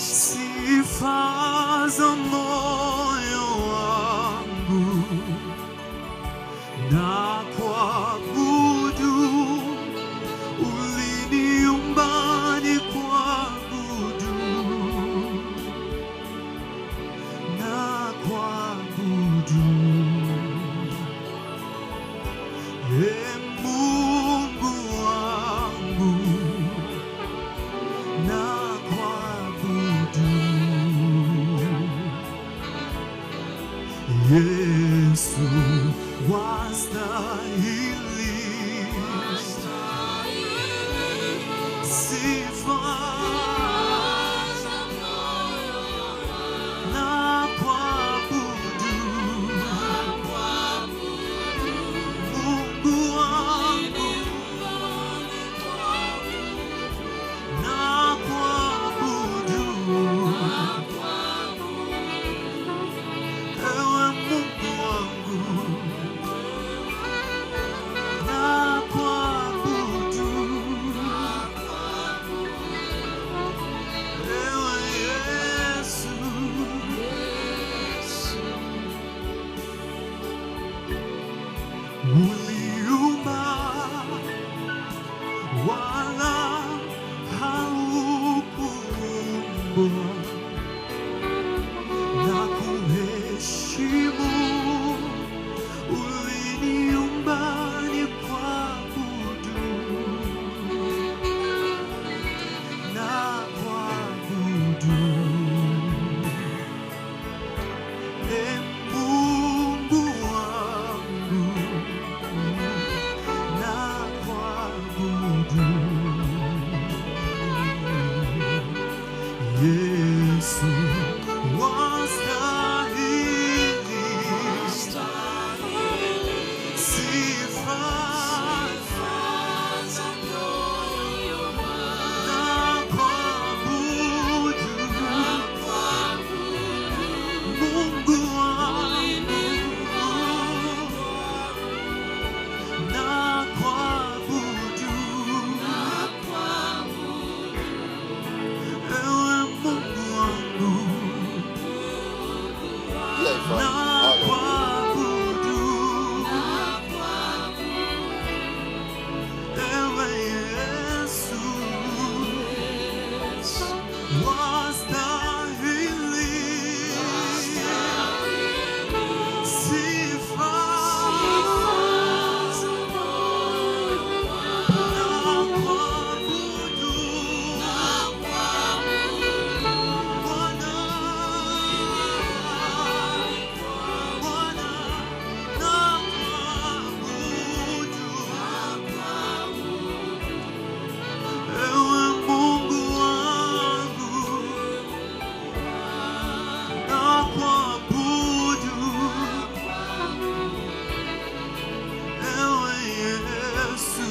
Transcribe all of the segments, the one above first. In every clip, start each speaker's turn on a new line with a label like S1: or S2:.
S1: sifa za moyo wangu na kuabudu, uliniumba ni kuabudu na kuabudu. Mungu wangu na kuabudu. Yesu wastahili sifa na kuabudu. Mungu wangu na kuabudu. Ewe Mungu wangu na kuabudu. Ewe Yesu, uliumba wala haukuumbwa, na kuheshimu, uliniumba ni kuabudu na kuabudu. Mungu wangu na kuabudu. Yesu wastahili sifa na kuabudu. Mungu wangu na kuabudu. Ewe Mungu wangu na kuabudu. Ewe Yesu wastahili sifa na kuabudu. Bwana, Bwana na kuabudu. Ewe Mungu wangu na kuabudu. Ewe Yesu,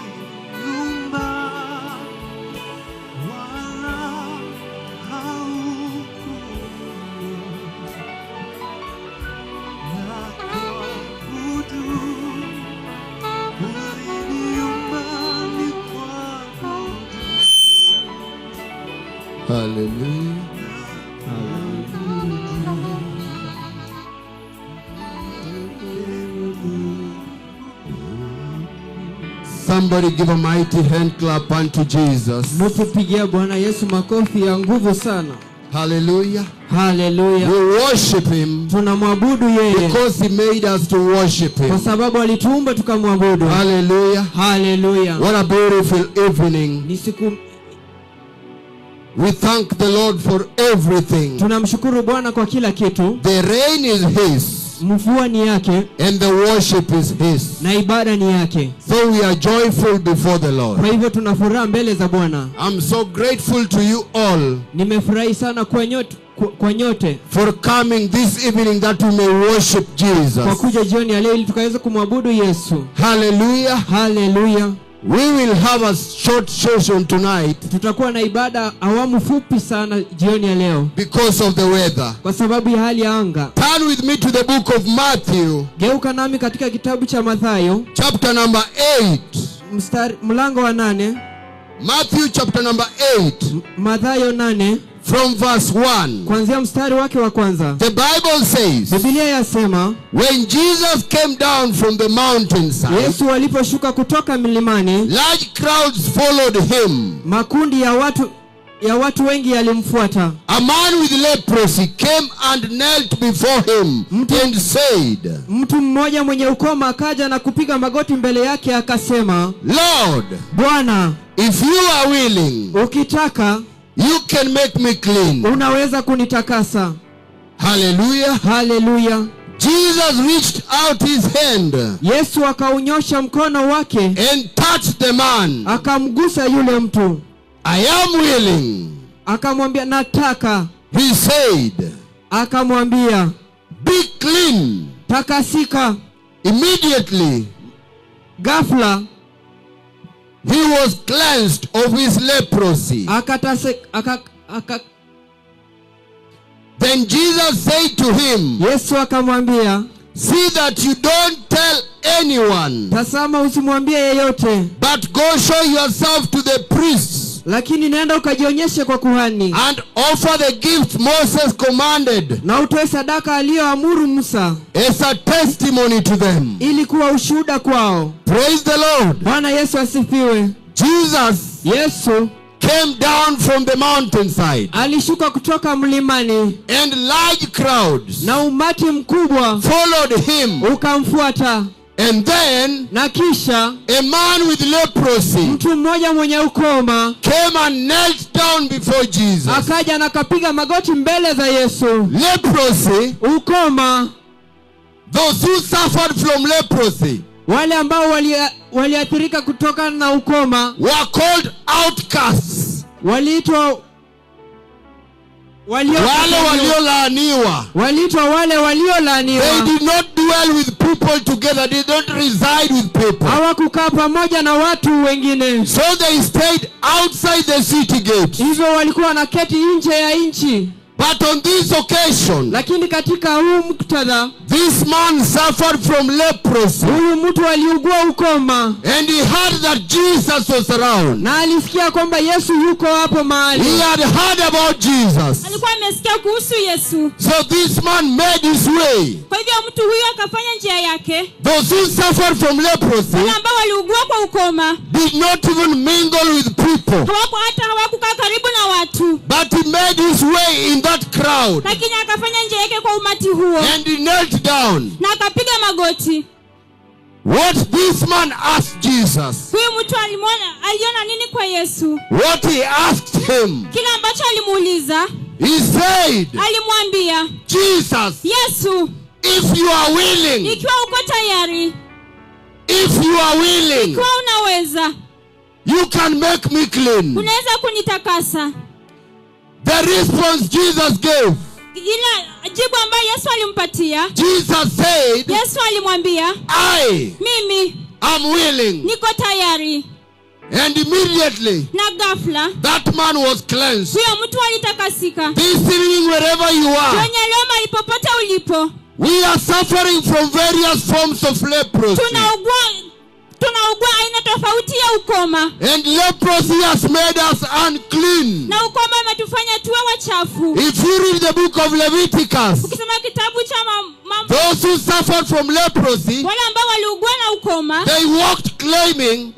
S1: uliumba wala haukuumbwa, na kuabudu, uliniumba ni kuabudu.
S2: Hallelujah.
S1: Somebody give a mighty hand clap unto Jesus.
S2: Mtupigie Bwana Yesu makofi ya nguvu sana.
S1: Hallelujah.
S2: Hallelujah.
S1: We worship him
S2: Tunamwabudu yeye
S1: because he made us to worship
S2: kwa
S1: him.
S2: sababu alituumba tukamwabudu.
S1: Hallelujah.
S2: Hallelujah.
S1: What a beautiful evening.
S2: Ni siku
S1: We thank the Lord for everything.
S2: tunamshukuru Bwana kwa kila kitu.
S1: The rain is his
S2: Mvua ni yake
S1: and the worship is his.
S2: na ibada ni yake.
S1: So we are joyful before the Lord.
S2: Kwa hivyo tunafuraha mbele za Bwana.
S1: I'm so grateful to you all
S2: Nimefurahi sana kwa nyote
S1: for coming this evening that we may worship
S2: kwa
S1: Jesus.
S2: kuja jioni ya leo ili tukaweze kumwabudu Yesu.
S1: Hallelujah.
S2: Hallelujah.
S1: We will have a short session tonight
S2: Tutakuwa na ibada awamu fupi sana jioni ya leo
S1: because of the weather.
S2: kwa sababu ya hali ya anga.
S1: Turn with me to the book of Matthew,
S2: Geuka nami katika kitabu cha Mathayo
S1: chapter number 8.
S2: mlango wa 8.
S1: Matthew chapter number 8
S2: Mathayo 8
S1: from verse 1.
S2: kuanzia mstari wake wa kwanza.
S1: The Bible says,
S2: Biblia yasema,
S1: when Jesus came down from the mountainside,
S2: Yesu aliposhuka kutoka milimani,
S1: large crowds followed him.
S2: makundi ya watu wengi yalimfuata.
S1: A man with leprosy came and knelt before him and said,
S2: Mtu mmoja mwenye ukoma akaja na kupiga magoti mbele yake akasema,
S1: Lord,
S2: Bwana,
S1: if you are willing,
S2: ukitaka
S1: you can make me clean.
S2: unaweza kunitakasa.
S1: Hallelujah.
S2: Hallelujah.
S1: Jesus reached out his hand
S2: Yesu akaunyosha mkono wake
S1: and touched the man.
S2: akamgusa yule mtu.
S1: I am willing.
S2: Akamwambia nataka.
S1: He said,
S2: Akamwambia
S1: be clean.
S2: takasika.
S1: Immediately
S2: Ghafla
S1: he was cleansed of his leprosy. Then Jesus said to him,
S2: Yesu akamwambia,
S1: see that you don't tell anyone,
S2: tazama usimwambie yeyote,
S1: but go show yourself to the priests
S2: lakini nenda ukajionyeshe kwa kuhani
S1: and offer the gift Moses commanded
S2: na utoe sadaka aliyoamuru Musa
S1: as a testimony to them.
S2: ili kuwa ushuhuda kwao.
S1: Praise the Lord.
S2: Bwana Yesu asifiwe. Yesu
S1: came down from the mountainside
S2: alishuka kutoka mlimani
S1: and large crowds
S2: na umati mkubwa
S1: followed him.
S2: ukamfuata.
S1: And then
S2: Na kisha
S1: a man with leprosy
S2: mtu mmoja mwenye ukoma
S1: came and knelt down before Jesus.
S2: akaja na kapiga magoti mbele za Yesu.
S1: Leprosy,
S2: Ukoma,
S1: those who suffered from leprosy
S2: wale ambao waliathirika kutokana na ukoma,
S1: were called outcasts.
S2: waliitwa
S1: Wale waliolaaniwa.
S2: waliitwa wale waliolaaniwa.
S1: They did not dwell with people together. They don't reside with people.
S2: Hawakukaa pamoja na watu wengine.
S1: So they stayed outside the city gate.
S2: Hivyo walikuwa wanaketi nje ya nchi.
S1: But on this occasion,
S2: Lakini katika huu muktadha,
S1: this man suffered from leprosy.
S2: huyu mtu aliugua ukoma.
S1: And he heard that Jesus was around.
S2: Na alisikia kwamba Yesu yuko hapo mahali.
S1: He had heard about Jesus.
S3: Alikuwa amesikia kuhusu Yesu.
S1: So this man made his way.
S3: Kwa hivyo mtu huyo akafanya njia yake.
S1: Those who suffered from leprosy
S3: Wale ambao waliugua kwa ukoma
S1: did not even mingle with people.
S3: hawakukaa karibu na watu.
S1: But he made his way in that crowd.
S3: Lakini akafanya njia yake kwa umati huo.
S1: And he knelt down.
S3: Na akapiga magoti.
S1: What this man asked Jesus.
S3: Huyu mtu aliona nini kwa Yesu?
S1: What he asked him.
S3: Kila ambacho alimuuliza.
S1: He said,
S3: Alimwambia,
S1: Jesus,
S3: Yesu,
S1: if you are willing.
S3: ikiwa uko tayari.
S1: If you are willing.
S3: Ikiwa unaweza.
S1: You can make me clean.
S3: Unaweza kunitakasa.
S1: The response Jesus gave.
S3: Ila jibu ambayo Yesu alimpatia.
S1: Jesus said,
S3: Yesu alimwambia, mimi
S1: am willing.
S3: Niko tayari.
S1: And immediately
S3: na ghafla
S1: that man was cleansed.
S3: Huyo mtu alitakasika.
S1: This evening, wherever you are,
S3: Kwenye leo mahali popote ulipo,
S1: we are suffering from various forms of leprosy.
S3: Tunaugua aina tofauti ya ukoma.
S1: And leprosy has made us unclean.
S3: Na ukoma umetufanya tuwe wachafu.
S1: If you read the book of Leviticus,
S3: ukisoma kitabu cha
S1: those who suffered from leprosy,
S3: wale ambao waliugua na ukoma,
S1: they walked claiming,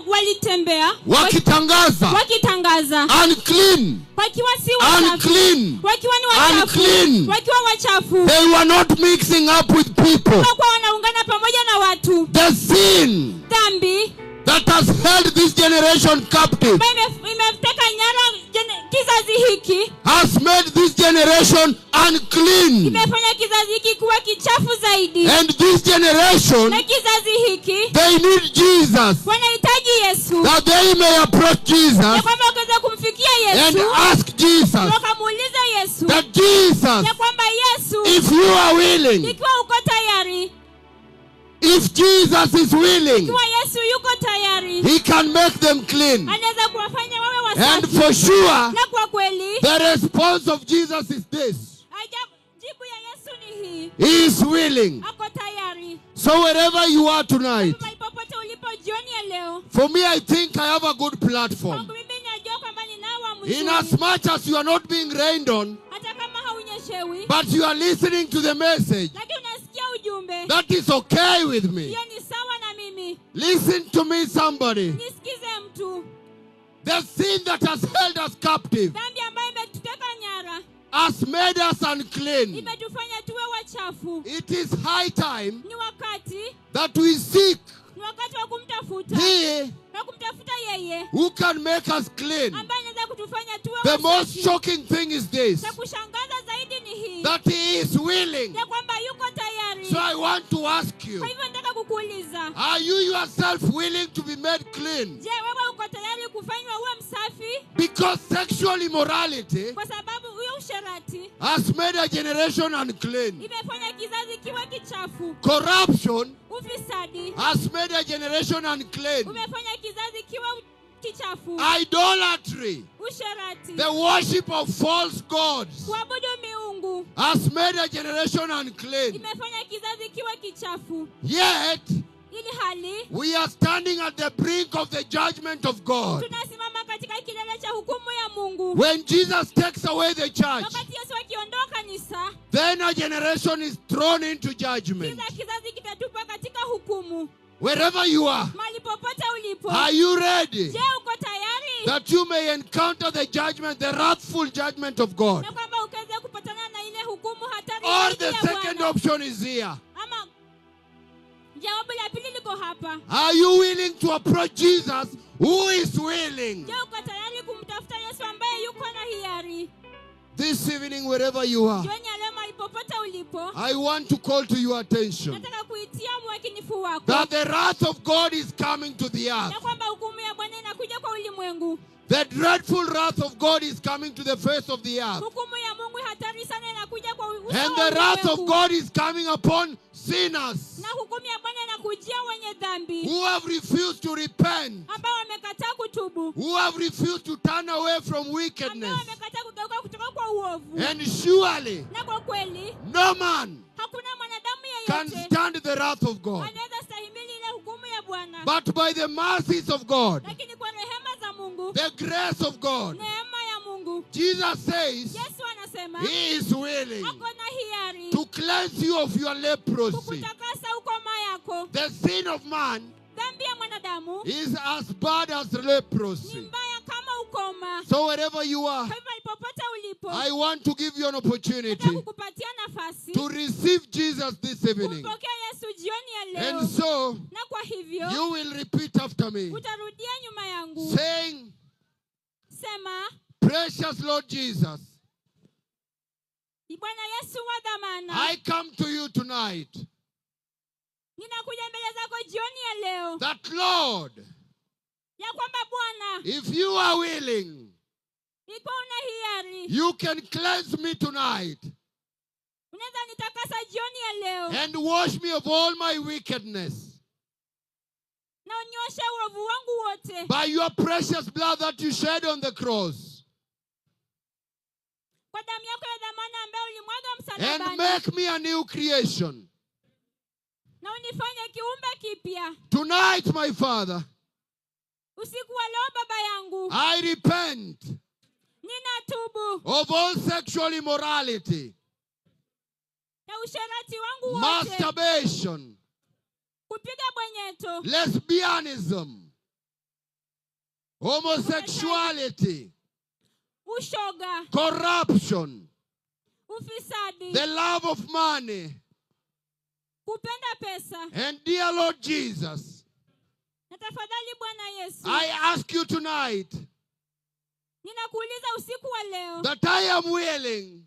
S3: walitembea
S1: wakitangaza, unclean,
S3: wakiwa si wachafu,
S1: unclean,
S3: wakiwa ni wachafu,
S1: unclean.
S3: wakiwa wachafu.
S1: They were not mixing up with people.
S3: Hawakuwa wanaungana pamoja na watu.
S1: The sin
S3: Dhambi
S1: that has held this generation captive
S3: imeteka nyara kizazi hiki,
S1: has made this generation unclean.
S3: imefanya kizazi hiki kuwa kichafu zaidi.
S1: And this generation,
S3: Na kizazi hiki
S1: they need Jesus,
S3: wanahitaji Yesu,
S1: that they may approach Jesus
S3: ya kwamba wakaweza kumfikia
S1: and
S3: Yesu,
S1: ask Jesus,
S3: wakamuuliza Yesu
S1: that Jesus,
S3: ya kwamba Yesu,
S1: if you are willing,
S3: ikiwa uko tayari,
S1: if Jesus is willing,
S3: ikiwa Yesu yuko tayari,
S1: he can make them clean.
S3: anaweza kuwafanya wawe
S1: And
S3: wasafi.
S1: for sure,
S3: Na kwa kweli
S1: the response of Jesus is this:
S3: jibu ya Yesu ni hii,
S1: he is willing.
S3: ako tayari.
S1: So wherever you are tonight,
S3: Mahali popote ulipo jioni ya leo,
S1: for me, I think I have a good platform.
S3: kwangu mimi najua kwamba ninao
S1: In
S3: mzuri.
S1: as much as you are not being rained on,
S3: Hata kama haunyeshewi,
S1: but you are listening to the message,
S3: lakini unasikia ujumbe,
S1: that is okay with me.
S3: hiyo ni sawa na mimi.
S1: Listen to me, somebody.
S3: Nisikize mtu.
S1: The sin that has held us captive
S3: Dhambi ambayo imetuteka nyara,
S1: has made us unclean.
S3: imetufanya tuwe wachafu.
S1: It is high time
S3: Ni wakati,
S1: that we seek
S3: ni wakati wa kumtafuta.
S1: He
S3: Wa kumtafuta yeye
S1: who can make us clean.
S3: ambaye anaweza kutufanya tuwe
S1: The most
S3: wasafi.
S1: shocking thing is this,
S3: Cha kushangaza zaidi ni hii,
S1: that He is willing.
S3: ya kwamba yuko tayari.
S1: So I want to ask you,
S3: Kwa hivyo nataka kukuuliza,
S1: are you yourself willing to be made clean?
S3: je, wewe uko tayari kufanywa uwe msafi?
S1: Because sexual immorality
S3: Kwa sababu huyo usherati
S1: has made a generation unclean.
S3: imefanya kizazi kiwe kichafu.
S1: Corruption
S3: Ufisadi
S1: has made a generation unclean.
S3: umefanya kizazi kiwe kichafu.
S1: Idolatry,
S3: Usherati,
S1: the worship of false gods,
S3: kuabudu miungu,
S1: has made a generation unclean.
S3: imefanya kizazi kiwe kichafu.
S1: Yet,
S3: Ili hali
S1: we are standing at the brink of the judgment of God.
S3: tunasimama katika kilele cha hukumu ya Mungu.
S1: When Jesus takes away the church,
S3: Wakati Yesu akiondoa kanisa,
S1: then a generation is thrown into judgment.
S3: kizazi kitatupwa katika hukumu.
S1: Wherever you are,
S3: Mahali popote ulipo,
S1: are you ready
S3: je, uko tayari
S1: that you may encounter the judgment, the wrathful judgment of God?
S3: na kwamba ukaweze kupatana na ile hukumu hatari
S1: Or
S3: zaidi
S1: the
S3: ya
S1: second
S3: Bwana?
S1: option is here.
S3: Ama jawabu la pili liko hapa.
S1: Are you willing to approach Jesus who is willing?
S3: Je, uko tayari kumtafuta Yesu ambaye yuko na hiari?
S1: This evening, wherever you are,
S3: Jioni ya leo mahali popote ulipo,
S1: I want to call to your attention
S3: nataka kuitia mwakinifu wako
S1: that the wrath of God is coming to the earth.
S3: ya kwamba hukumu ya Bwana inakuja kwa ulimwengu.
S1: The dreadful wrath of God is coming to the face of the earth.
S3: Hukumu ya Mungu hatari sana inakuja kwa uso
S1: And
S3: wa
S1: the wrath of
S3: ulimwengu.
S1: God is coming upon sinners
S3: Na hukumu ya Bwana inakujia wenye dhambi
S1: who have refused to repent,
S3: ambao wamekataa kutubu,
S1: who have refused to turn away from
S3: ambao
S1: wickedness.
S3: wamekataa kugeuka kutoka kwa uovu.
S1: And surely
S3: Na kwa kweli
S1: no man
S3: hakuna mwanadamu
S1: can
S3: yeyote
S1: stand the wrath of God.
S3: anaweza stahimili ile hukumu ya Bwana.
S1: But by the mercies of God,
S3: Lakini kwa rehema za Mungu,
S1: the grace of God,
S3: neema ya Mungu,
S1: Jesus says
S3: Yesu anasema
S1: He is willing
S3: ako na hiari
S1: to cleanse you of your leprosy.
S3: kukutakasa ukoma yako.
S1: The sin of man
S3: Dhambi ya mwanadamu
S1: is as bad as
S3: ni
S1: leprosy.
S3: mbaya kama ukoma.
S1: So wherever you are,
S3: Kwa hivyo popote ulipo,
S1: I want to give you an
S3: nataka
S1: opportunity
S3: kukupatia nafasi
S1: to receive Jesus this evening.
S3: kumpokea Yesu jioni ya leo.
S1: And so
S3: Na kwa hivyo
S1: you will repeat after me,
S3: utarudia nyuma yangu,
S1: saying,
S3: sema:
S1: Precious Lord Jesus,
S3: Bwana Yesu wa dhamana,
S1: I come to you tonight.
S3: ninakuja mbele zako jioni ya leo,
S1: That Lord,
S3: ya kwamba Bwana,
S1: if you are willing,
S3: ikiwa una hiari,
S1: you can cleanse me tonight
S3: unaweza nitakasa jioni ya leo
S1: and wash me of all my wickedness
S3: na unyoshe uovu wangu wote
S1: by your precious blood that you shed on the cross,
S3: kwa damu yako ya dhamana ambayo ulimwaga
S1: and
S3: msalabani,
S1: make me a new creation.
S3: na unifanye kiumbe kipya.
S1: Tonight, my Father,
S3: Usiku wa leo Baba yangu,
S1: I repent
S3: ninatubu
S1: of all sexual immorality.
S3: ya usherati wangu wote,
S1: masturbation,
S3: kupiga bwenyeto,
S1: lesbianism, homosexuality,
S3: ushoga,
S1: corruption,
S3: ufisadi,
S1: the love of money.
S3: kupenda pesa.
S1: And dear Lord Jesus,
S3: Na tafadhali Bwana Yesu,
S1: I ask you tonight
S3: ninakuuliza usiku wa leo
S1: that I am willing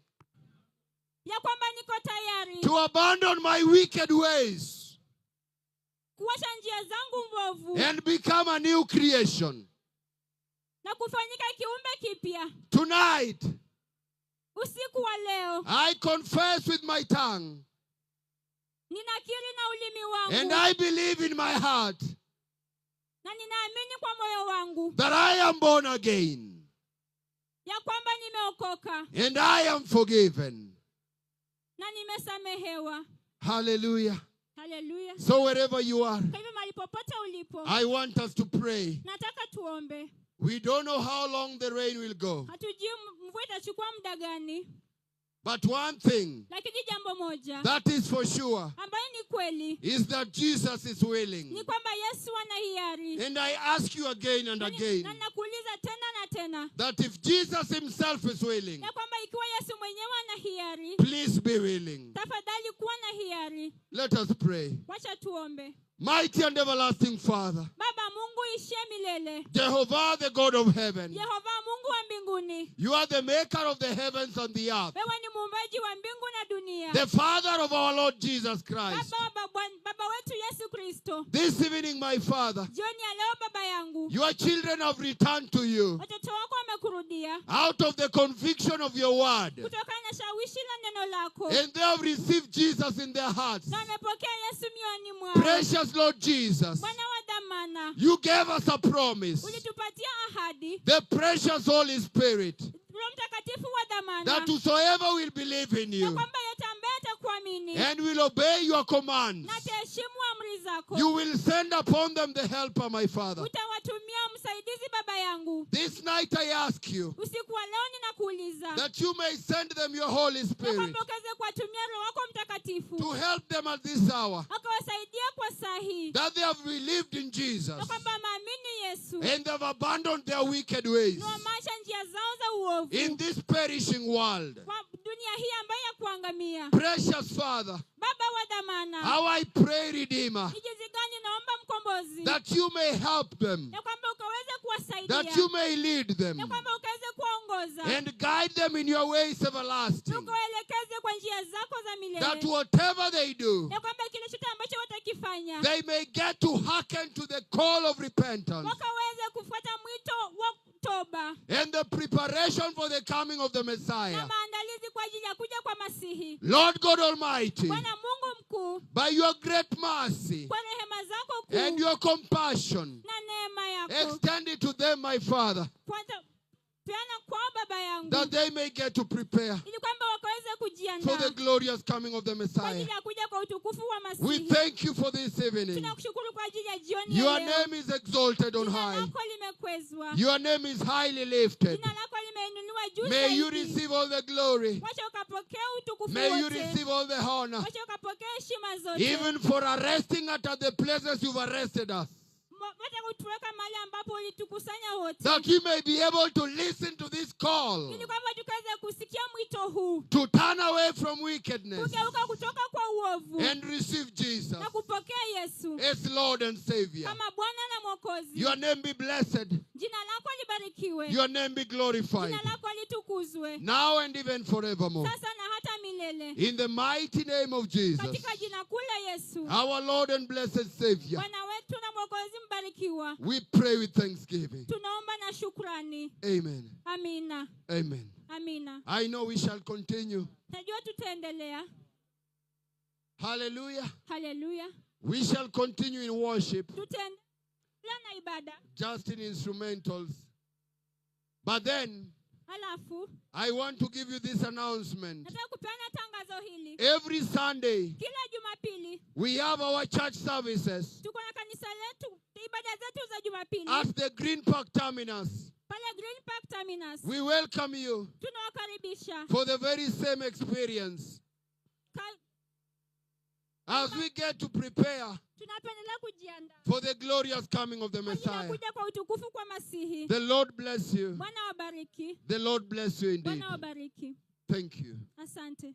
S3: ya kwamba niko tayari
S1: to abandon my wicked ways
S3: kuacha njia zangu mbovu
S1: and become a new creation.
S3: na kufanyika kiumbe kipya.
S1: Tonight,
S3: Usiku wa leo
S1: I confess with my tongue
S3: ninakiri na ulimi
S1: and
S3: wangu
S1: I believe in my heart
S3: na ninaamini kwa moyo wangu
S1: that I am born again
S3: ya kwamba nimeokoka
S1: and I am forgiven.
S3: na nimesamehewa.
S1: Hallelujah.
S3: Haleluya.
S1: So wherever you are,
S3: Kwa hivyo mahali popote ulipo,
S1: I want us to pray.
S3: nataka tuombe.
S1: We don't know how long the rain will go.
S3: Hatujui mvua itachukua muda gani,
S1: But one thing
S3: lakini jambo moja
S1: that is for sure
S3: ambayo ni kweli
S1: is that Jesus is willing.
S3: ni kwamba Yesu ana hiari.
S1: And I ask you again and
S3: Na
S1: again
S3: nakuuliza tena na tena
S1: that if Jesus himself is willing,
S3: ya kwamba ikiwa Yesu mwenyewe ana hiari,
S1: please be willing.
S3: tafadhali kuwa na hiari.
S1: Let us pray.
S3: Wacha tuombe.
S1: Mighty and everlasting Father,
S3: Baba Mungu ishie milele,
S1: Jehovah the God of heaven,
S3: Yehova Mungu wa mbinguni,
S1: you are the maker of the heavens and the earth,
S3: wewe ni muumbaji wa mbingu na dunia.
S1: the Father of our Lord Jesus Christ.
S3: Baba wetu Yesu Kristo,
S1: This evening, my Father,
S3: jioni ya leo Baba yangu,
S1: your children have returned to you
S3: watoto wako wamekurudia
S1: out of the conviction of your word,
S3: kutokana na shawishi la neno lako,
S1: and they have received Jesus in their hearts.
S3: na wamepokea Yesu mioyoni mwao.
S1: Precious Lord Jesus,
S3: Bwana wa dhamana,
S1: you gave us a promise,
S3: ulitupatia ahadi,
S1: the precious Holy Spirit,
S3: Roho Mtakatifu wa dhamana,
S1: that whosoever will believe in
S3: ya
S1: you
S3: kwamba yote ambaye atakuamini
S1: and will obey your commands,
S3: na ataheshimu amri zako,
S1: you will send upon them the helper, my Father.
S3: utawatumia msaidizi Baba yangu.
S1: This night I ask you
S3: Usiku wa leo ninakuuliza
S1: that you may send them your Holy
S3: ya
S1: Spirit
S3: kwamba ukaweze kuwatumia Roho wako Mtakatifu
S1: to help them at this hour,
S3: akawasaidia kwa saa hii,
S1: that they have believed in Jesus
S3: ya kwamba maamini Yesu
S1: and they have abandoned their wicked ways
S3: na wameacha njia zao za uovu
S1: in this perishing world.
S3: kwa dunia hii ambayo ya kuangamia.
S1: Precious Father,
S3: Baba wa dhamana,
S1: how I pray, Redeemer,
S3: ni jinsi gani naomba mkombozi
S1: that you may help them,
S3: ya kwamba ukaweze kuwasaidia,
S1: that you may lead them
S3: ya kwamba ukaweze kuwaongoza
S1: and guide them in your ways everlasting,
S3: ukawaelekeze kwa njia zako za
S1: that
S3: milele,
S1: whatever they do,
S3: ya kwamba kile chote ambacho watakifanya
S1: they may get to hearken to the call of repentance
S3: wakaweze kufuata mwito wa toba
S1: and the preparation for the coming of the
S3: na
S1: Messiah.
S3: maandalizi kwa ajili ya kuja kwa Masihi.
S1: Lord God Almighty,
S3: Bwana Mungu mkuu,
S1: by your great mercy
S3: kwa rehema zako
S1: and
S3: kuu
S1: your compassion,
S3: na neema yako,
S1: extend it to them, my Father,
S3: kwanza peana kwa Baba yangu,
S1: that they may get to prepare
S3: ili kwamba wakaweze
S1: for the
S3: kujiandaa
S1: glorious coming of the
S3: kwa
S1: Messiah.
S3: ajili ya kuja kwa utukufu wa
S1: We
S3: Masihi.
S1: thank you for this evening.
S3: Tunakushukuru kwa ajili ya jioni
S1: Your
S3: ya leo.
S1: name is exalted on
S3: Jina
S1: high.
S3: lako limekwezwa,
S1: Your name is highly lifted.
S3: jina lako limeinuliwa juu
S1: May you
S3: zaidi.
S1: receive all the glory.
S3: Wacha ukapokea utukufu
S1: May you
S3: wote,
S1: receive all the honor.
S3: wacha ukapokea heshima zote,
S1: Even for arresting us at the places you've arrested us.
S3: wacha kutuweka mahali ambapo ulitukusanya wote,
S1: That we may be able to listen to this call,
S3: ili kwamba tukaweze kusikia mwito huu,
S1: to turn away from wickedness
S3: kugeuka kutoka kwa uovu
S1: and receive Jesus
S3: na kupokea Yesu
S1: as Lord and Savior.
S3: kama Bwana na Mwokozi.
S1: Your name be blessed.
S3: Jina lako libarikiwe,
S1: Your name be glorified.
S3: jina lako litukuzwe
S1: Now and even forevermore.
S3: sasa na hata milele,
S1: In the mighty name of Jesus,
S3: katika jina kuu la Yesu,
S1: our Lord and blessed Savior,
S3: Bwana wetu na Mwokozi mbarikiwa,
S1: we pray with thanksgiving.
S3: tunaomba na shukrani.
S1: Amen.
S3: Amina,
S1: Amen.
S3: amina.
S1: I know we shall continue.
S3: Najua tutaendelea.
S1: Hallelujah.
S3: Haleluya,
S1: We shall continue in worship,
S3: tutaendelea na ibada.
S1: just in instrumentals. But then,
S3: Halafu
S1: I want to give you this announcement.
S3: nataka kupeana tangazo hili.
S1: Every Sunday,
S3: Kila Jumapili
S1: we have our church services
S3: tuko na kanisa letu, ibada zetu za Jumapili
S1: at the Green Park Terminus.
S3: pale Green Park Terminus.
S1: We welcome you
S3: Tunawakaribisha
S1: for the very same experience. As we get to prepare
S3: tunapendelea kujiandaa
S1: for the glorious coming of the Messiah.
S3: kuja kwa utukufu kwa Masihi.
S1: The Lord bless you.
S3: Bwana wabariki.
S1: The Lord bless you indeed.
S3: Bwana wabariki.
S1: Thank you.
S3: Asante.